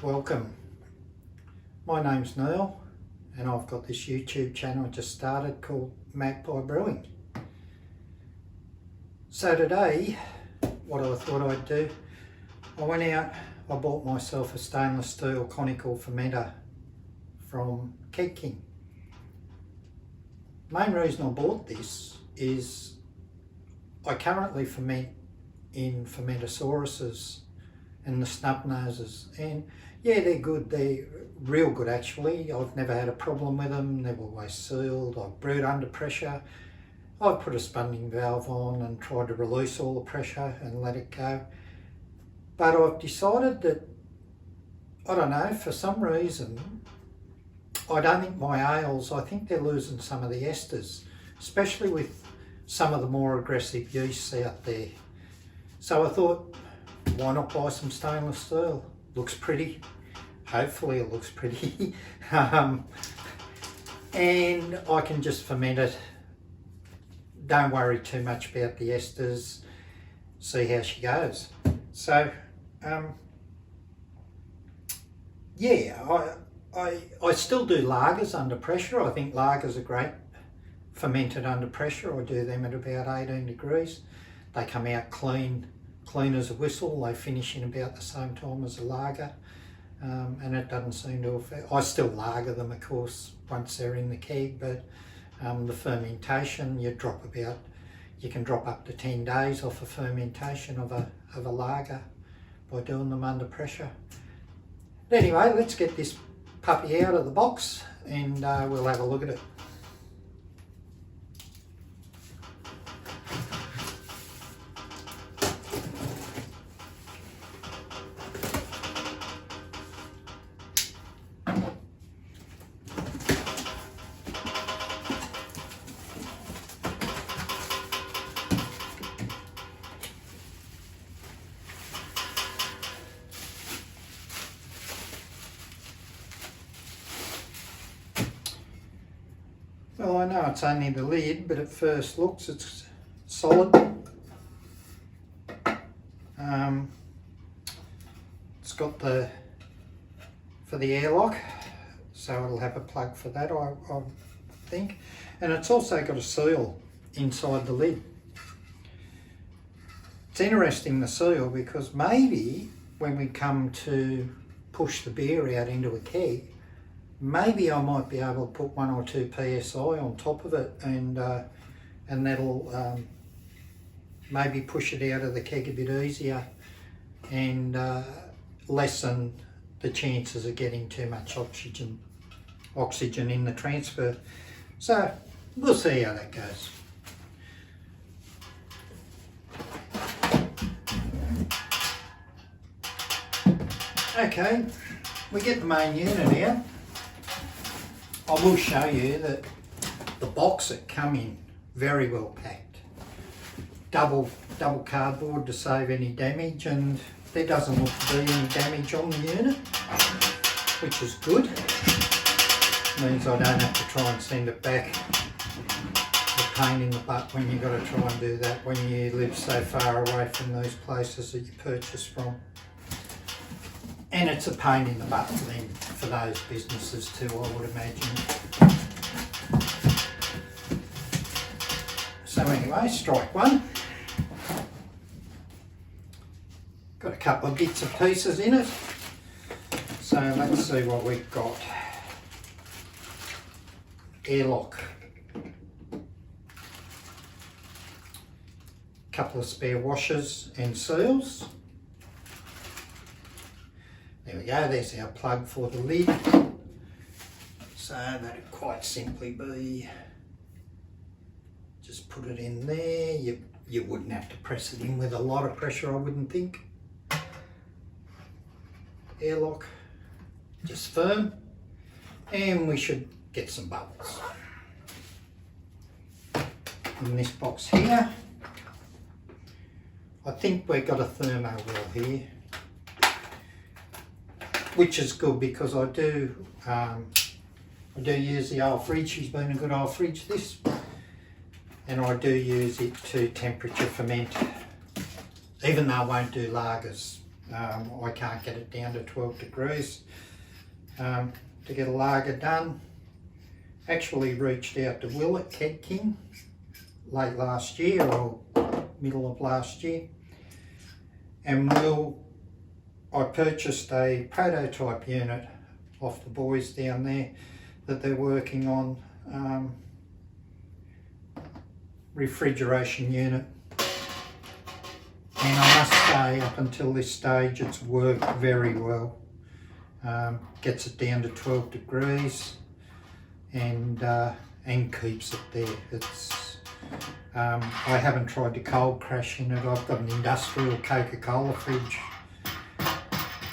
Welcome. My name's Neil and I've got this YouTube channel I just started called Magpie Brewing. So today, what I thought I'd do, I went out, I bought myself a stainless steel Conical fermenter from Keg King. Main reason I bought this is I currently ferment in Fermentosauruses and the snub noses, and yeah, they're good, they're real good actually. I've never had a problem with them, they've always sealed. I've brewed under pressure, I've put a spunding valve on and tried to release all the pressure and let it go. But I've decided that, I don't know, for some reason, I don't think my ales, I think they're losing some of the esters, especially with some of the more aggressive yeasts out there. So I thought, why not buy some stainless steel? Looks pretty. Hopefully it looks pretty. And I can just ferment it. Don't worry too much about the esters. See how she goes. So, yeah, I still do lagers under pressure. I think lagers are great fermented under pressure. I do them at about 18 degrees. They come out clean as a whistle. They finish in about the same time as a lager, and it doesn't seem to affect. I still lager them, of course, once they're in the keg, but the fermentation, you can drop up to 10 days off a fermentation of a lager by doing them under pressure. But anyway, let's get this puppy out of the box and we'll have a look at it. Well, I know it's only the lid, but at first looks it's solid. It's got for the airlock, so it'll have a plug for that, I think. And it's also got a seal inside the lid. It's interesting, the seal, because maybe when we come to push the beer out into a keg, maybe I might be able to put 1 or 2 PSI on top of it, and that'll maybe push it out of the keg a bit easier and lessen the chances of getting too much oxygen in the transfer. So we'll see how that goes. Okay, we get the main unit out. I will show you that the box it come in, very well packed. Double cardboard to save any damage, and there doesn't look to be any damage on the unit, which is good. Means I don't have to try and send it back. The pain in the butt when you've got to try and do that when you live so far away from those places that you purchase from. And it's a pain in the butt for them, for those businesses too, I would imagine. So anyway, strike one. Got a couple of bits and pieces in it. So let's see what we've got. Airlock. Couple of spare washers and seals. There we go, there's our plug for the lid. So that'd quite simply be, just put it in there. You wouldn't have to press it in with a lot of pressure, I wouldn't think. Airlock, just firm, and we should get some bubbles. In this box here, I think we've got a thermo well here, which is good because I do use the old fridge. She's been a good old fridge, this, and I do use it to temperature ferment, even though I won't do lagers. I can't get it down to 12 degrees to get a lager done. Actually reached out to Will at Keg King late last year or middle of last year, and I purchased a prototype unit off the boys down there that they're working on, refrigeration unit, and I must say up until this stage it's worked very well. Gets it down to 12 degrees and keeps it there. It's I haven't tried to cold crash in it. I've got an industrial Coca-Cola fridge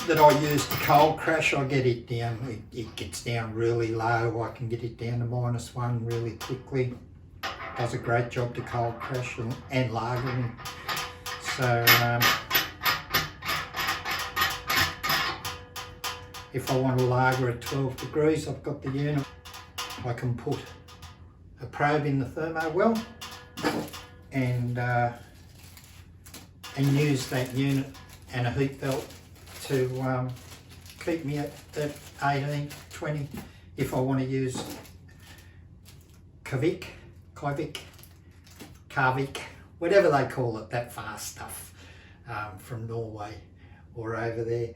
that I use to cold crash. I get it down, it gets down really low. I can get it down to -1 really quickly. Does a great job to cold crash and lagering. So if I want to lager at 12 degrees, I've got the unit. I can put a probe in the thermo well and use that unit and a heat belt to keep me at 18, 20. If I want to use Kavik, whatever they call it, that fast stuff from Norway or over there,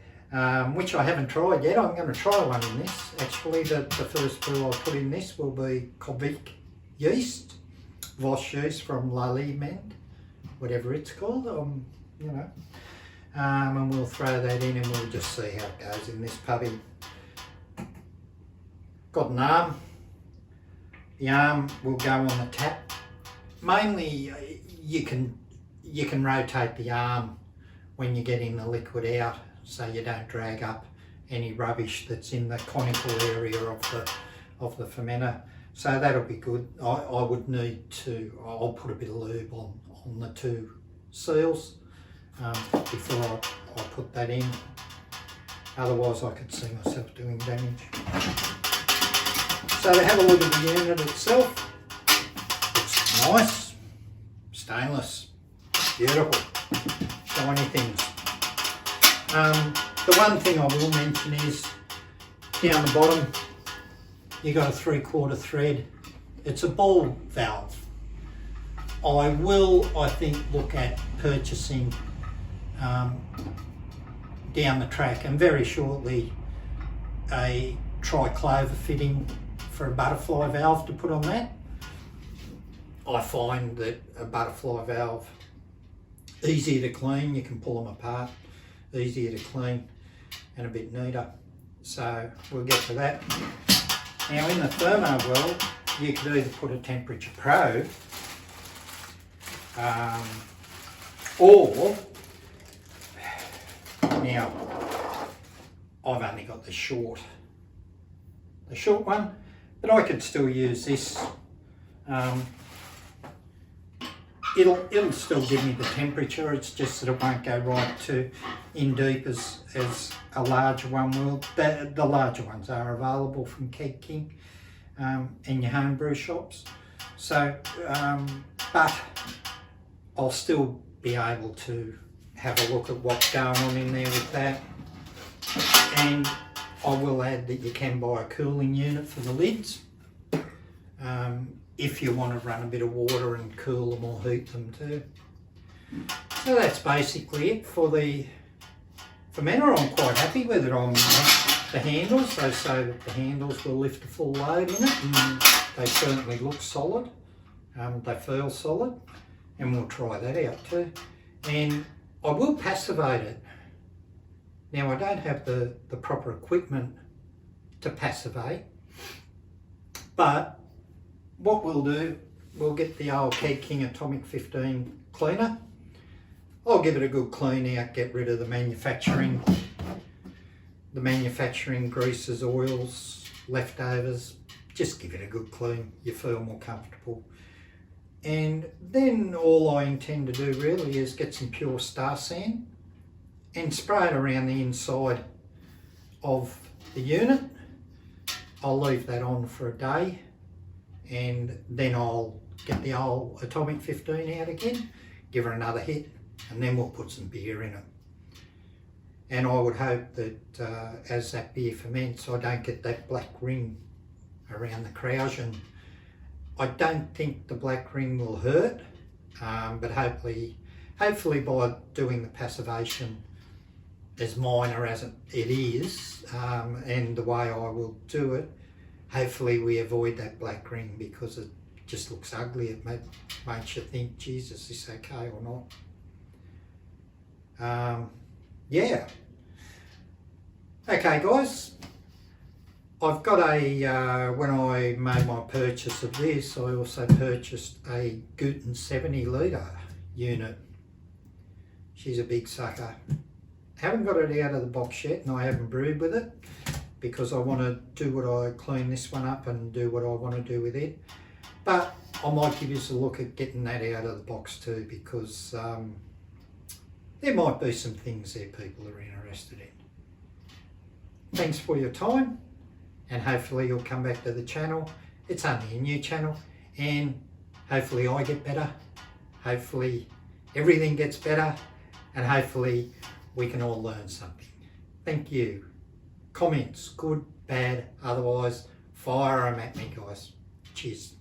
which I haven't tried yet. I'm going to try one in this. Actually, the first brew I'll put in this will be Kavik yeast, Voss yeast from Lallemand, whatever it's called, you know. And we'll throw that in and we'll just see how it goes in this puppy. Got an arm. The arm will go on the tap. Mainly you can rotate the arm when you're getting the liquid out, so you don't drag up any rubbish that's in the conical area of the fermenter. So that'll be good. I would need to, I'll put a bit of lube on the two seals before I put that in. Otherwise I could see myself doing damage. So to have a look at the unit itself, it's nice, stainless, beautiful, shiny things. The one thing I will mention is down the bottom you got a 3/4 thread. It's a ball valve. I will, I think, look at purchasing down the track and very shortly a triclover fitting for a butterfly valve to put on that. I find that a butterfly valve easier to clean, you can pull them apart, easier to clean and a bit neater. So we'll get to that. Now in the thermo well, you could either put a temperature probe or, now I've only got the short one, but I could still use this. It'll still give me the temperature, it's just that it won't go right to in deep as a larger one will. The larger ones are available from Keg King in your homebrew shops. So, but I'll still be able to have a look at what's going on in there with that. And I will add that you can buy a cooling unit for the lids. If you want to run a bit of water and cool them or heat them too. So that's basically it for the fermenter. I'm quite happy with it. On the handles, they say that the handles will lift a full load in it, and they certainly look solid. They feel solid, and we'll try that out too. And I will passivate it. Now I don't have the proper equipment to passivate, but what we'll do, we'll get the old Keg King Atomic 15 cleaner. I'll give it a good clean out, get rid of the manufacturing greases, oils, leftovers. Just give it a good clean, you feel more comfortable. And then all I intend to do really is get some pure star sand and spray it around the inside of the unit. I'll leave that on for a day, and then I'll get the old Atomic 15 out again, give her another hit, and then we'll put some beer in it. and I would hope that as that beer ferments I don't get that black ring around the krauge. And I don't think the black ring will hurt, but hopefully by doing the passivation as minor as it is, and the way I will do it, hopefully we avoid that black ring, because it just looks ugly. It makes you think, Jesus, is this okay or not? Yeah. Okay guys, I've got a, when I made my purchase of this, I also purchased a Guten 70 litre unit. She's a big sucker. Haven't got it out of the box yet, and I haven't brewed with it, because I want to do what I clean this one up and do what I want to do with it. But I might give you a look at getting that out of the box too, because there might be some things there people are interested in. Thanks for your time, and hopefully you'll come back to the channel. It's only a new channel, and hopefully I get better. Hopefully everything gets better, and hopefully we can all learn something. Thank you. Comments, good, bad, otherwise, fire them at me guys. Cheers.